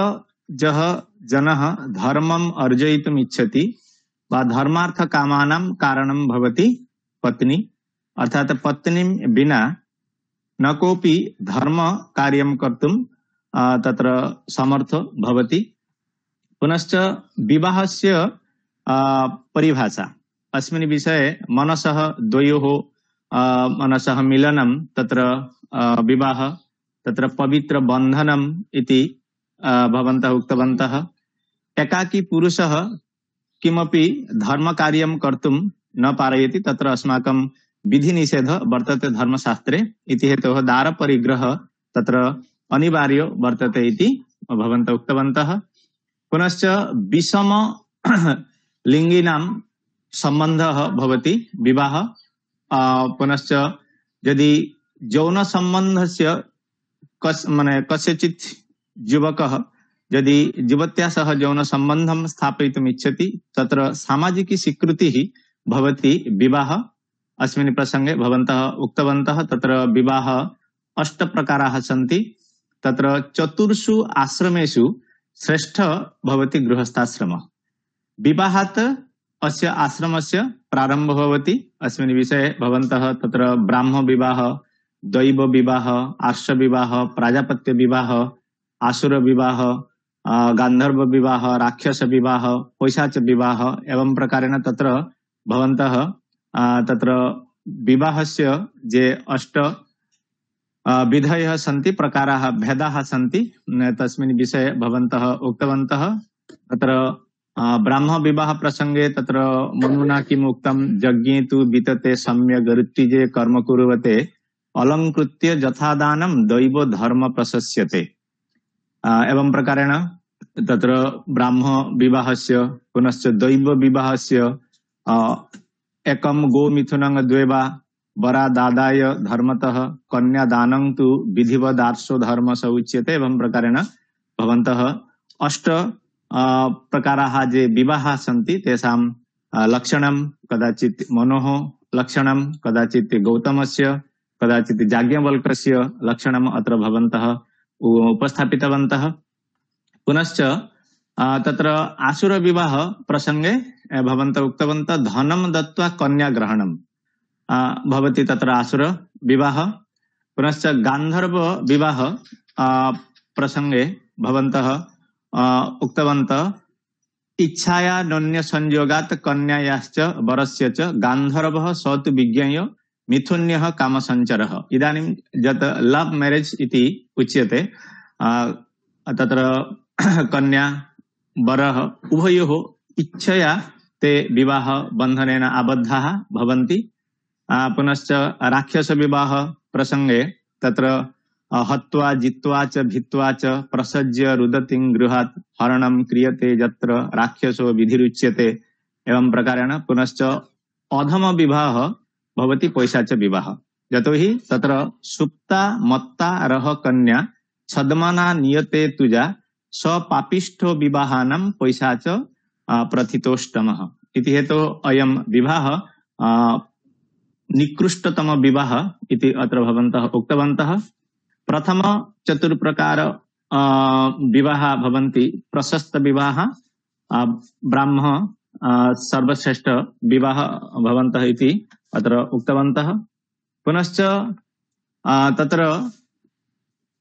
जः जनः धर्मम् अर्जयितुम् इच्छति वा धर्मार्थ कामानां कारणं भवति पत्नी, अर्थात पत्नीं विना न कोऽपि धर्म कार्यं कर्तुं तत्र समर्थो भवति। पुनश्च विवाहस्य परिभाषा अस्मिन् विषये मनसः द्वयोः मनसः मिलनं तत्र विवाह, तत्र पवित्र बन्धनम् इति भवन्तः उक्तवन्तः। एकाकी पुरुषः किमपि धर्म कार्यं कर्तुं न पारयति, तत्र अस्माकं विधि निषेध वर्तते धर्मशास्त्रे, इति हेतोः दार परिग्रह तत्र अनिवार्य वर्तते इति भवन्तः उक्तवन्तः। पुनश्च विषम लिंगिनां सम्बन्धः भवति विवाह। पुनश्च यदि यौन सम्बन्धस्य कस्यचित् युवकः यदि युवत्या सह यौन सम्बन्धं स्थापयितुम् इच्छति, तत्र सामाजिकी स्वीकृतिः भवति विवाह। अस्मिन् प्रसंगे भवन्तः उक्तवन्तः तत्र विवाह 8 प्रकाराः सन्ति। तत्र 4 आश्रमेषु श्रेष्ठ भवति गृहस्थाश्रमः। विवाहात् अस्य आश्रमस्य प्रारम्भः भवति। अस्मिन् विषये भवन्तः तत्र ब्राह्म विवाह, दैव विवाह, आर्ष विवाह, प्राजापत्य विवाह, आसुर विवाह, गान्धर्व विवाह, राक्षस विवाह, पैशाच विवाह एवं प्रकारेण तत्र भवन्तः तत्र विवाहस्य जे 8 विधयः सन्ति, प्रकाराः भेदाः सन्ति, तस्मिन् विषये भवन्तः उक्तवन्तः। तत्र ब्राह्म विवाह प्रसंगे तत्र मनुना किम् उक्तं, यज्ञे तु वितते सम्यग् ऋत्विजे कर्म कुर्वते अलङ्कृत्य यथादानं दैव धर्म प्रशस्यते। एवं प्रकारेण तत्र ब्राह्म विवाहस्य पुनश्च दैव विवाहस्य एकम गोमिथुनं द्वेवा वरादादाय धर्मतः कन्यादानं तु विधिवदार्शो धर्म स उच्यते। एवं प्रकारेण भवन्तः 8 प्रकाराः जे विवाहाः सन्ति तेषां लक्षणं कदाचित् मनोः लक्षणं, कदाचित् गौतमस्य, कदाचित् याज्ञवल्क्यस्य लक्षणम् अत्र भवन्तः उपस्थापितवन्तः। पुनश्च तत्र आसुर विवाह प्रसंगे भवन्तः उक्तवन्तः धनं दत्त्वा कन्या ग्रहणं भवति तत्र आसुर विवाह। पुनश्च गान्धर्व विवाह प्रसंगे भवन्तः उक्तवन्तः इच्छाया नन्य संयोगात् कन्यायाश्च वरस्य च गान्धर्वः स तु विज्ञेय मिथुन्यः कामसञ्चरः। इदानीं यत् लव मैरेज इति उच्यते, तत्र कन्या वरः उभयोः इच्छया ते विवाह बन्धनेन आबद्धाः भवन्ति। पुनश्च राक्षस विवाह प्रसंगे तत्र हत्वा जित्वा च भित्वा च प्रसज्य रुदतिं गृहात् हरणं क्रियते यत्र राक्षसो विधिरुच्यते। एवं प्रकारेण पुनश्च अधम विवाह भवति पैशाच विवाह, यतोहि तत्र सुप्ता मत्ता रह कन्या छद्मना नियते तुजा स पापिष्ठो विवाहानां पैशाच प्रथितोष्टमः। इति हेतु अयं विवाह निकृष्टतम विवाह इति अत्र भवन्तः उक्तवन्तः। प्रथम 4 प्रकार विवाह भवन्ति प्रशस्त विवाह, ब्राह्म सर्वश्रेष्ठ विवाह भवन्तः इति अत्र उक्तवन्तः। पुनश्च तत्र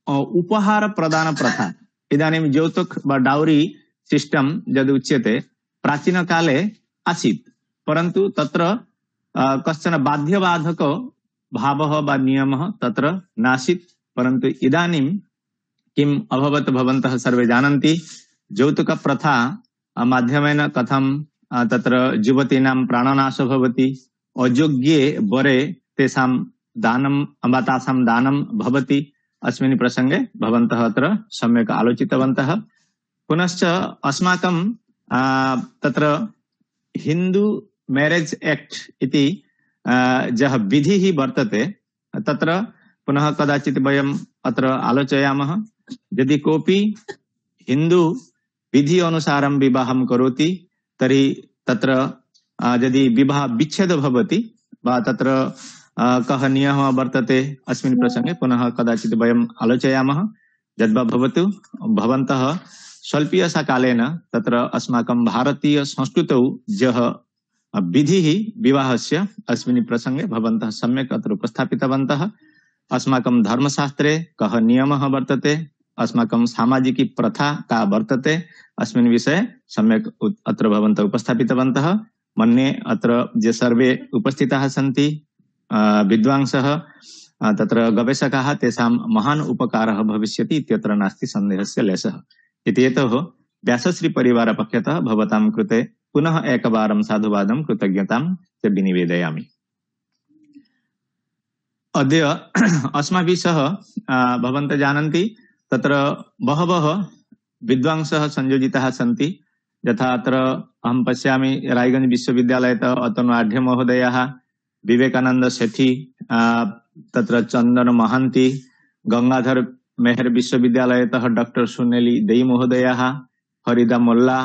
उपहार प्रदान प्रथा, इदानीं यौतुक वा डाउरी सिस्टम यद् उच्यते प्राचीन काले आसीत्, परन्तु तत्र कश्चन बाध्यबाधक भावः वा नियमः तत्र नासीत्। परन्तु इदानीं किम् अभवत् भवन्तः सर्वे जानन्ति। यौतुक प्रथा माध्यमेन कथं तत्र युवतीनां प्राणनाशो भवति, अयोग्ये वरे तेषां दानम् अम्बातासां दानं भवति। अस्मिन् प्रसंगे भवन्तः अत्र सम्यक् आलोचितवन्तः। पुनश्च अस्माकं तत्र हिन्दू मैरेज एक्ट इति यः विधिः वर्तते तत्र पुनः कदाचित् वयम् अत्र आलोचयामः। यदि कोऽपि हिन्दू विधि अनुसारं विवाहं करोति तर्हि तत्र यदि विवाह विच्छेद भवति वा तत्र कः नियमः वर्तते अस्मिन् प्रसंगे पुनः कदाचित् वयम् आलोचयामः। यद्वा भवतु, भवन्तः स्वल्पीयकालेन तत्र अस्माकं भारतीय संस्कृतौ यः विधिः विवाहस्य अस्मिन् प्रसंगे भवन्तः सम्यक् अत्र उपस्थापितवन्तः। अस्माकं धर्मशास्त्रे कः नियमः वर्तते, अस्माकं सामाजिकी प्रथा का वर्तते, अस्मिन् विषये सम्यक् अत्र भवन्तः उपस्थापितवन्तः। मन्ये अत्र ये सर्वे उपस्थिताः सन्ति विद्वांसः तत्र गवेषकाः, तेषां महान् उपकारः भविष्यति इत्यत्र नास्ति सन्देहस्य लेशः। इति हेतोः व्यासश्री परिवार पक्षतः भवतां कृते पुनः एकवारं साधुवादं कृतज्ञतां च विनिवेदयामि। अद्य अस्माभिः सह भवन्तः जानन्ति तत्र बहवः विद्वांसः संयोजिताः सन्ति। यथा अत्र अहं पश्यामि रायगंज विश्वविद्यालयतः अतनु महोदयः, विवेकानंद सेठी, तत्र चंदन महांती, गंगाधर मेहर विश्वविद्यालयतः डॉक्टर सुनेली देई महोदयः, हरिदा मोल्ला,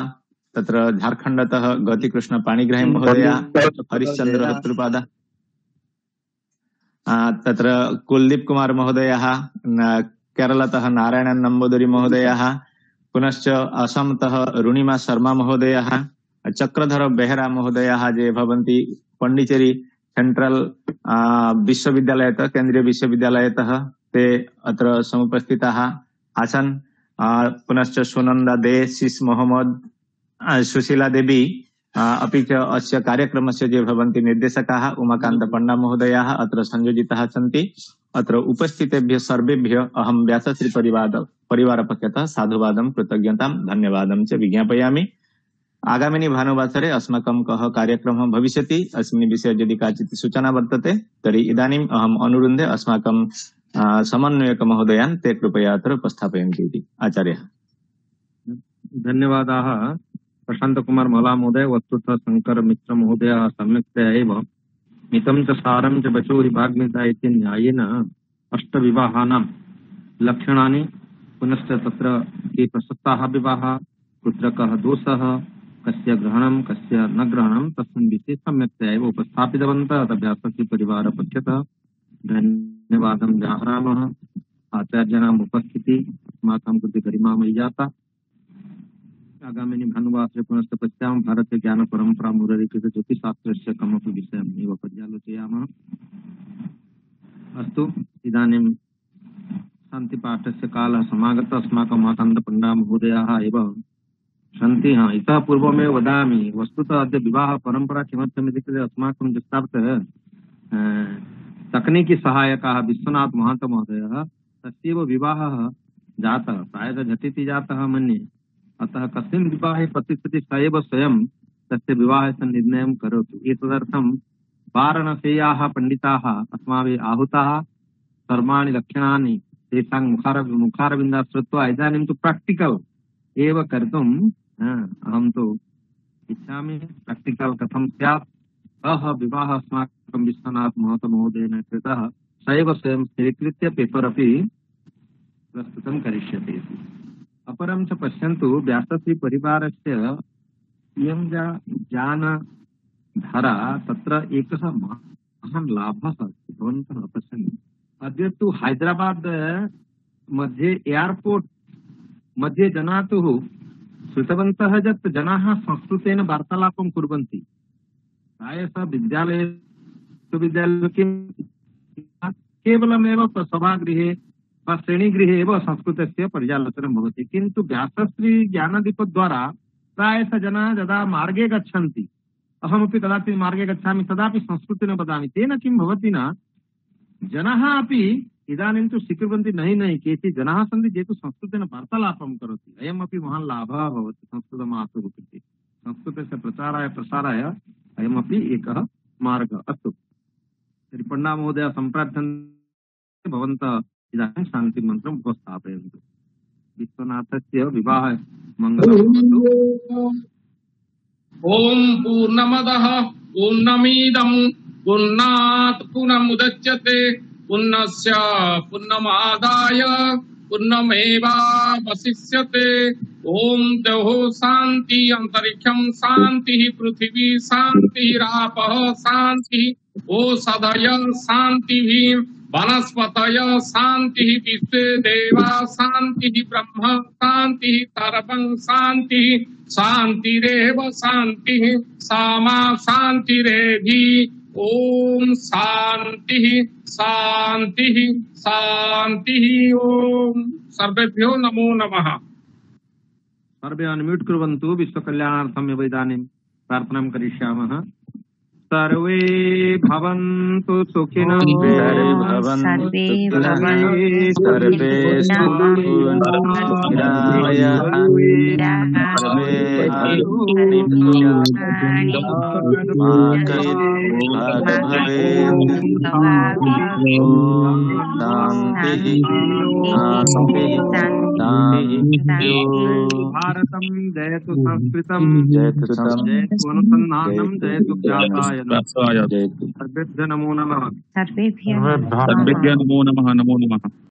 तत्र झारखंडतः गतिकृष्ण पाणिग्राही महोदयः, हरिश्चंद्र त्रिपादा, तत्र कुलदीप कुमार महोदयः, केरलतः नारायण नंबूदरी महोदयः, पुनश्च असमतः रुणिमा शर्मा महोदयः, चक्रधर बेहरा महोदयः ये भवन्ति पण्डिचेरी सेंट्रल विश्वविद्यालयतः, केंद्रीय विश्वविद्यालयतः ते अत्र समुपस्थिताः आसन्। पुनश्च सुनंदा दे, शीश मोहम्मद, सुशीला देवी, अपि च अस्य कार्यक्रमस्य ये भवन्ति निर्देशकाः उमाकान्त पण्डा महोदयाः अत्र संयोजिताः सन्ति। अत्र उपस्थितेभ्यः सर्वेभ्यः अहं व्यासश्री परिवार पक्षतः साधुवादं कृतज्ञतां धन्यवादं च विज्ञापयामि। आगामिनि भानुवासरे अस्माकं कः कार्यक्रमः भविष्यति अस्मिन् विषये यदि काचित् सूचना वर्तते तर्हि इदानीम् अहम् अनुरुन्धे अस्माकं समन्वयक महोदयान् ते कृपया अत्र उपस्थापयन्तु इति। आचार्यः। धन्यवादाः प्रशांत कुमार मला महोदय। वस्तुतः शंकर मिश्र महोदय सम्यक्तया एव मितं च सारं च वचो विभागमिता इति न्यायेन अष्टविवाहानां लक्षणानि, पुनश्च तत्र के प्रसक्ताः विवाहाः, कुत्र कः दोषः, कस्य ग्रहणं कस्य न ग्रहणं तस्मिन् विषये सम्यक्तया एव उपस्थापितवन्तः। व्यासश्री परिवार पक्षतः धन्यवादं व्याहरामः। आचार्याणाम् उपस्थिति अस्माकं कृते गरिमामयी जाता। आगामिनि भानुवासरे पुनश्च पश्यामः भारतीय ज्ञान परंपरा मुरलीकृत ज्योतिषशास्त्रस्य कमपि विषयम् एव पर्यालोचयामः। अस्तु, इदानीं शान्तिपाठस्य कालः समागतः। अस्माकं उमाकान्तपण्डा महोदयाः एव सन्ति। इतः पूर्वमेव वदामि, वस्तुतः अद्य विवाह परंपरा किमर्थमिति चेत् अस्माकं दृष्टान्तः तकनीकी सहायकाः विश्वनाथ महंत महोदयः, तस्यैव विवाहः जातः, प्रायः झटिति जातः मन्ये। अतः कस्मिन् विवाहे प्रतिष्ठति स एव स्वयं तस्य विवाहस्य निर्णयं करोतु। एतदर्थं वाराणस्याः पण्डिताः अस्माभिः आहूताः। सर्वाणि लक्षणानि तेषां मुखारविन्दात् श्रुत्वा इदानीं तु प्राक्टिकल् एव कर्तुम् अहं तु इच्छामि। प्राक्टिकल् कथं स्यात्, सः विवाहः अस्माकं विश्वनाथ महंत महोदयेन कृतः, स एव स्वयं स्वीकृत्य पेपर् अपि प्रस्तुतं करिष्यति। अपरं च पश्यन्तु, व्यासश्री परिवारस्य इयं ज्ञानधारा तत्र एकः महान् लाभः अस्ति। भवन्तः पश्यन्तु, अद्य तु हैदराबाद मध्ये एयरपोर्ट मध्ये जनाः तु श्रुतवन्तः यत् जनाः संस्कृतेन वार्तालापं कुर्वन्ति। प्रायशः विद्यालये किं केवलमेव सभागृहे वा श्रेणीगृहे एव संस्कृतस्य पर्यालोचनं भवति, किन्तु व्यासश्री ज्ञानदीपद्वारा प्रायशः जनाः यदा मार्गे गच्छन्ति, अहमपि कदाचित् मार्गे गच्छामि तदापि संस्कृतेन वदामि। तेन किं भवति न, जनाः अपि इदानीं तु स्वीकुर्वन्ति। नहि केचित् जनाः सन्ति ये तु संस्कृतेन वार्तालापं करोति। अयमपि महान् लाभः भवति संस्कृतमातुः कृते। संस्कृतस्य प्रचाराय प्रसाराय अयमपि एकः मार्गः। अस्तु तर्हि पण्डा महोदय सम्प्रार्थ्यन्ते भवन्तः इदानीं शान्तिमन्त्रम् उपस्थापयन्तु। विश्वनाथस्य विवाह मङ्गलं भवतु। ओम पूर्णमदः पूर्णमिदं पूर्णात् पूर्णमुदच्यते पूर्णस्य पूर्णमादाय पूर्णमेवावशिष्यते। ओम देहो शांति अंतरिक्षं शांति पृथिवी शांति रापः शांति ओषधय शांति वनस्पतय शांति विश्वे देवा शांति ब्रह्म शांति सर्वं शांति शांतिरेव शांति सामा शांतिरेधि। ओम शांति शांति शांति। ओम सर्वेभ्यो नमो नमः। सर्वे अनम्यूट कुर्वन्तु। विश्वकल्याणार्थमेव इदानीं प्रार्थनां करिष्यामः। सर्वे भवन्तु सुखिनः। सर्वे भारतं जयतु संस्कृतं जयतु अनुसन्धानं जयतु ज्ञाताय। सर्वेभ्यो नमो नमः। सर्वेभ्यः नमो नमः। नमो नमः।